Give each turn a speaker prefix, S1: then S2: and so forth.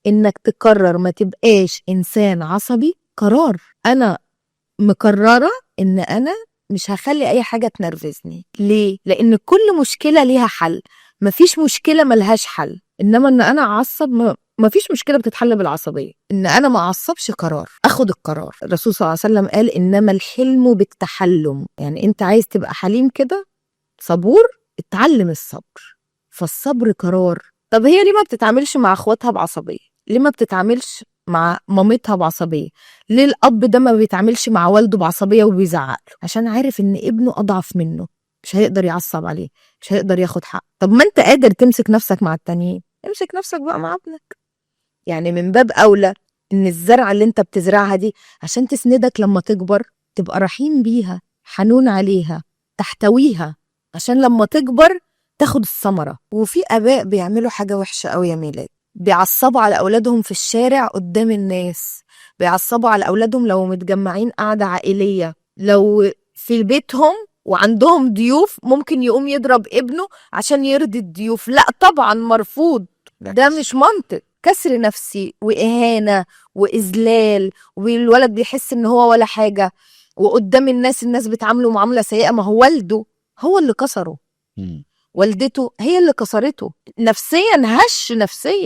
S1: انك تقرر ما تبقاش انسان عصبي قرار. انا مقررة ان انا مش هخلي اي حاجة تنرفزني. ليه؟ لان كل مشكلة ليها حل، مفيش مشكلة ملهاش حل. انما ان انا اعصب مفيش مشكلة بتتحل بالعصبية. ان انا ما اعصبش قرار، اخد القرار. الرسول صلى الله عليه وسلم قال انما الحلم بالتحلم. يعني انت عايز تبقى حليم كده صبور، اتعلم الصبر. فالصبر قرار. طب هي ليه ما بتتعاملش مع اخواتها بعصبية؟ ليه ما بتتعاملش مع مامتها بعصبية؟ ليه الأب ده ما بيتعاملش مع والده بعصبية وبيزعق له؟ عشان عارف إن ابنه أضعف منه، مش هيقدر يعصب عليه، مش هيقدر ياخد حق. طب ما أنت قادر تمسك نفسك مع التانيين، امسك نفسك بقى مع ابنك. يعني من باب أولى إن الزرعة اللي أنت بتزرعها دي عشان تسندك لما تكبر تبقى رحيم بيها، حنون عليها، تحتويها، عشان لما تكبر تاخد الثمرة. وفي آباء بيعملوا حاجة وحشة قوي يا ميلاد، بيعصبوا على أولادهم في الشارع قدام الناس، بيعصبوا على أولادهم لو متجمعين قعدة عائلية، لو في بيتهم وعندهم ضيوف ممكن يقوم يضرب ابنه عشان يرضي الضيوف. لا طبعا مرفوض، ده مش منطق. كسر نفسي وإهانة وإذلال، والولد بيحس إن هو ولا حاجة، وقدام الناس بتعامله معاملة سيئة. ما هو والده هو اللي كسره، والدته هي اللي كسرته نفسيا، هش نفسيا.